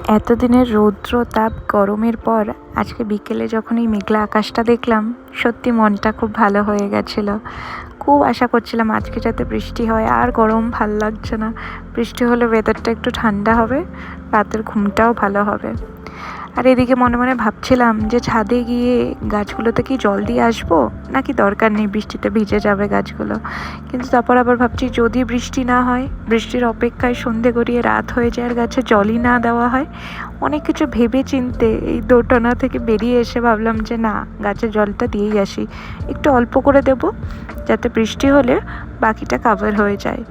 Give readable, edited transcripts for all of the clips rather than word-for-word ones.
এতদিনের রৌদ্র তাপ গরমের পর আজকে বিকেলে যখন এই মেঘলা আকাশটা দেখলাম, সত্যি মনটা খুব ভালো হয়ে গেছিল। খুব আশা করছিলাম আজকে যাতে বৃষ্টি হয়, আর গরম ভাল লাগছে না। বৃষ্টি হলে ওয়েদারটা একটু ঠান্ডা হবে, রাতের ঘুমটাও ভালো হবে। আর এদিকে মনে মনে ভাবছিলাম যে ছাদে গিয়ে গাছগুলোতে কি জল দিয়ে আসবো, নাকি দরকার নেই, বৃষ্টিতে ভিজে যাবে গাছগুলো। কিন্তু তারপর আবার ভাবছি যদি বৃষ্টি না হয়, বৃষ্টির অপেক্ষায় সন্ধে গড়িয়ে রাত হয়ে যায় আর গাছে জলই না দেওয়া হয়, অনেক কিছু ভেবে চিনতে এই দোটানা থেকে বেরিয়ে এসে ভাবলাম যে না, গাছে জলটা দিয়েই আসি। একটু অল্প করে দেব, যাতে বৃষ্টি হলে বাকিটা কাভার হয়ে যায়।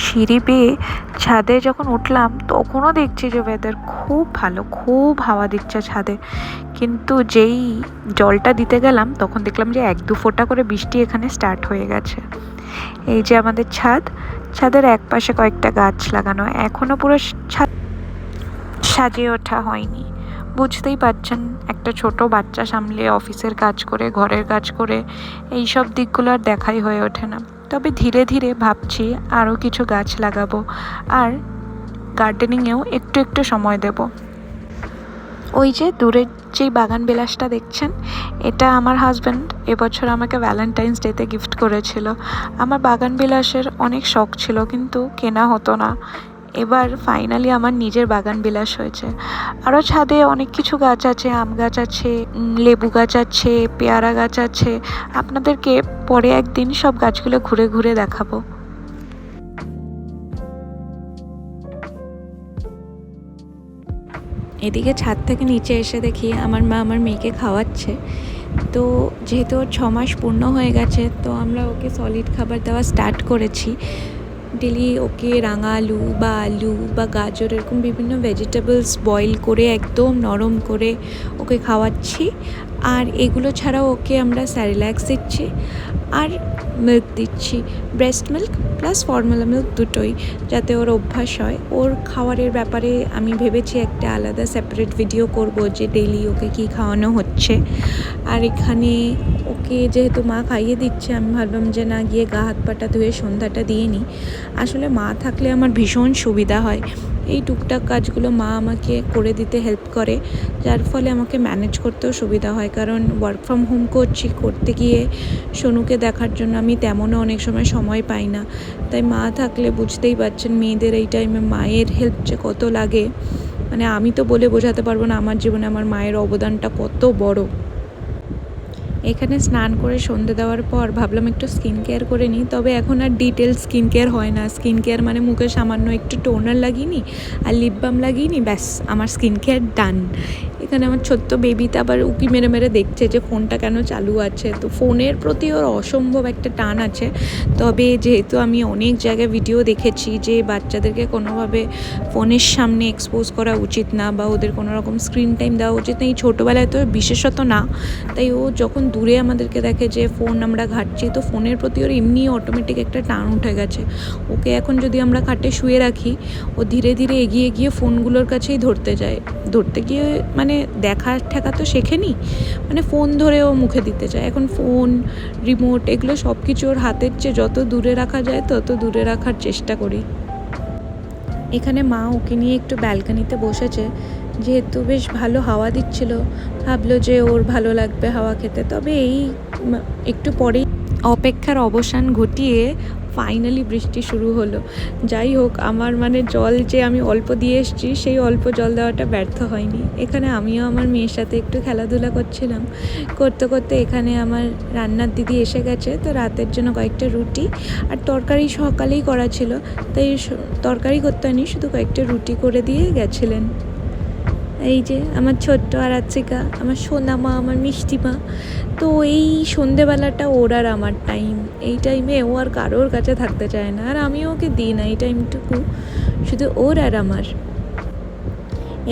সিঁড়ি বেয়ে ছাদে যখন উঠলাম তখনও দেখছি যে ওয়েদার খুব ভালো, খুব হাওয়া দিচ্ছে ছাদে। কিন্তু যেই জলটা দিতে গেলাম তখন দেখলাম যে 1-2 ফোঁটা করে বৃষ্টি এখানে স্টার্ট হয়ে গেছে। এই যে আমাদের ছাদ, ছাদের এক পাশে কয়েকটা গাছ লাগানো, এখনও পুরো ছাদ সাজিয়ে ওঠা হয়নি। বুঝতেই পারছেন, একটা ছোট বাচ্চা সামলে অফিসের কাজ করে, ঘরের কাজ করে, এই সব দিকগুলো আর দেখাই হয়ে ওঠে না। তবে ধীরে ধীরে ভাবছি আরও কিছু গাছ লাগাবো, আর গার্ডেনিংয়েও একটু একটু সময় দেব। ওই যে দূরের যেই বাগান বিলাসটা দেখছেন, এটা আমার হাজব্যান্ড এবছর আমাকে ভ্যালেন্টাইন্স ডেতে গিফট করেছিল। আমার বাগান বিলাসের অনেক শখ ছিল, কিন্তু কেনা হতো না। এবার ফাইনালি আমার নিজের বাগান বিলাস হয়েছে। আরও ছাদে অনেক কিছু গাছ আছে, আম গাছ আছে, লেবু গাছ আছে, পেয়ারা গাছ আছে। আপনাদেরকে পরে একদিন সব গাছগুলো ঘুরে ঘুরে দেখাবো। এদিকে ছাদ থেকে নিচে এসে দেখি আমার মা আমার মেয়েকে খাওয়াচ্ছে। তো যেহেতু ওর 6 মাস পূর্ণ হয়ে গেছে, তো আমরা ওকে সলিড খাবার দেওয়া স্টার্ট করেছি। ডেলি ওকে রাঙা আলু বা আলু বা গাজর এরকম বিভিন্ন ভেজিটেবলস বয়েল করে একদম নরম করে ওকে খাওয়াচ্ছি। আর এগুলো ছাড়াও ওকে আমরা স্যারিল্যাক্স দিচ্ছি আর মিল্ক দিচ্ছি, breast milk plus formula milk দুটোই, যাতে ওর অভ্যাস হয়। ওর খাওয়ারের ব্যাপারে আমি ভেবেছি একটা আলাদা সেপারেট ভিডিও করব, যে ডেইলি ওকে কী খাওয়ানো হচ্ছে। আর এখানে ওকে যেহেতু মা খাইয়ে দিচ্ছে, আমি ভাবলাম যে না, গিয়ে গা হাত পাটা ধুয়ে সন্ধ্যাটা দিয়ে নিই। আসলে মা থাকলে আমার ভীষণ সুবিধা হয়, এই টুকটাক কাজগুলো মা আমাকে করে দিতে হেল্প করে, যার ফলে আমাকে ম্যানেজ করতেও সুবিধা হয়। কারণ ওয়ার্ক ফ্রম হোম করতে গিয়ে সোনুকে দেখার জন্য আমি তেমনও অনেক সময় পাই না। তাই মা থাকলে বুঝতেই পারছেন মেয়েদের এই টাইমে মায়ের হেল্প যে কত লাগে, মানে আমি তো বলে বোঝাতে পারবো না আমার জীবনে আমার মায়ের অবদানটা কত বড়। এখানে স্নান করে সন্ধে দেওয়ার পর ভাবলাম একটু স্কিন কেয়ার করে নিই। তবে এখন আর ডিটেল স্কিন কেয়ার হয় না। স্কিন কেয়ার মানে মুখে সামান্য একটু টোনার লাগিয়ে নিই আর লিপ বাম লাগিয়ে নিই, ব্যাস আমার স্কিন কেয়ার ডান। এখানে আমার ছোট্ট বেবিটা আবার উকি মেরে মেরে দেখছে যে ফোনটা কেন চালু আছে। তো ফোনের প্রতি ওর অসম্ভব একটা টান আছে। তবে যেহেতু আমি অনেক জায়গায় ভিডিও দেখেছি যে বাচ্চাদেরকে কোনোভাবে ফোনের সামনে এক্সপোজ করা উচিত না, বা ওদের কোনো রকম স্ক্রিন টাইম দেওয়া উচিত না, এই ছোটোবেলায় তো বিশেষত না। তাই ও যখন দূরে আমাদেরকে দেখে যে ফোন আমরা ঘাঁটছি, তো ফোনের প্রতি ওর এমনি অটোমেটিক একটা টান উঠে গেছে। ওকে এখন যদি আমরা খাটে শুয়ে রাখি, ও ধীরে ধীরে এগিয়ে গিয়ে ফোনগুলোর কাছেই ধরতে যায়। ধরতে গিয়ে মানে দেখা ঠেকা তো শেখেনি, মানে ফোন ধরে ও মুখে দিতে চায়। এখন ফোন, রিমোট এগুলো সব কিছু ওর হাতের চেয়ে যত দূরে রাখা যায় তত দূরে রাখার চেষ্টা করি। এখানে মা ওকে নিয়ে একটু ব্যালকনিতে বসেছে, যেহেতু বেশ ভালো হাওয়া দিচ্ছিল, ভাবলো যে ওর ভালো লাগবে হাওয়া খেতে। তবে এই একটু পরেই অপেক্ষার অবসান ঘটিয়ে ফাইনালি বৃষ্টি শুরু হলো। যাই হোক, আমার মানে জল যে আমি অল্প দিয়ে এসেছি, সেই অল্প জল দেওয়াটা ব্যর্থ হয়নি। এখানে আমিও আমার মেয়ের সাথে একটু খেলাধুলা করছিলাম। করতে করতে এখানে আমার রান্নার দিদি এসে গেছে। তো রাতের জন্য কয়েকটা রুটি আর তরকারি সকালেই করা ছিল, তাই তরকারি করতে হয়নি, শুধু কয়েকটা রুটি করে দিয়ে গেছিলেন। এই যে আমার ছোট্ট আরাত্রিকা, আমার সোনা মা, আমার মিষ্টি মা। তো এই সন্ধেবেলাটা ওর আর আমার টাইম। এই টাইমে ও আর কারোর কাছে থাকতে চায় না, আর আমিও ওকে দিই না এই টাইমটুকু, শুধু ওর আর আমার।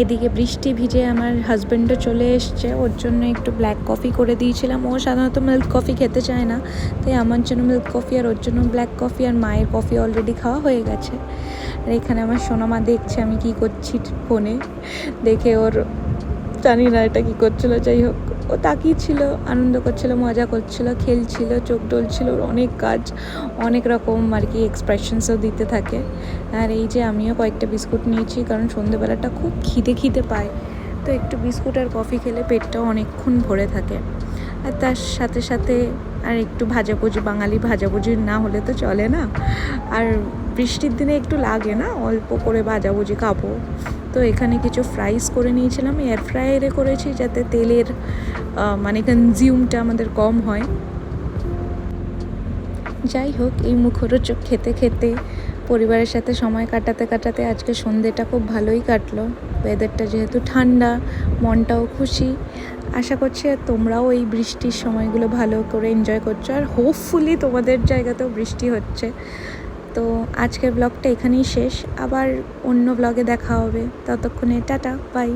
এদিকে বৃষ্টি ভিজে আমার হাজব্যান্ডও চলে এসছে, ওর জন্য একটু ব্ল্যাক কফি করে দিয়েছিলাম। ও সাধারণত মিল্ক কফি খেতে চায় না, তাই আমার জন্য মিল্ক কফি আর ওর জন্য ব্ল্যাক কফি। আর মায়ের কফি অলরেডি খাওয়া হয়ে গেছে। আর এখানে আমার সোনামা দেখছে আমি কি করছি ফোনে, দেখে ওর জানি না এটা কী করছিলো, যাই হোক ও তাকিয়েছিল, আনন্দ করছিল, মজা করছিল, খেলছিল, চোখ ডলছিল, ওর অনেক কাজ, অনেক রকম আর কি এক্সপ্রেশনসও দিতে থাকে। আর এই যে আমিও কয়েকটা বিস্কুট নিয়েছি, কারণ সন্ধেবেলাটা খুব খিদে পায়, তো একটু বিস্কুট আর কফি খেলে পেটটাও অনেকক্ষণ ভরে থাকে। আর তার সাথে সাথে আর একটু ভাজাভুজি, বাঙালি ভাজাভুজি না হলে তো চলে না, আর বৃষ্টির দিনে একটু লাগে না, অল্প করে ভাজাভুজি খাবো। তো এখানে কিছু ফ্রাইস করে নিয়েছিলাম, এয়ার ফ্রায়ারে করেছি যাতে তেলের মানে কনজিউমটা আমাদের কম হয়। যাই হোক, এই মুখরোচক খেতে খেতে পরিবারের সাথে সময় কাটাতে আজকে সন্ধ্যেটা খুব ভালোই কাটলো। ওয়েদারটা যেহেতু ঠান্ডা, মনটাও খুশি। আশা করছি তোমরাও এই বৃষ্টির সময়গুলো ভালো করে এনজয় করছো, আর হোপফুলি তোমাদের জায়গাতেও বৃষ্টি হচ্ছে। তো আজকের ব্লগটা এখানেই শেষ, আবার অন্য ব্লগে দেখা হবে, ততক্ষণে টাটা, বাই।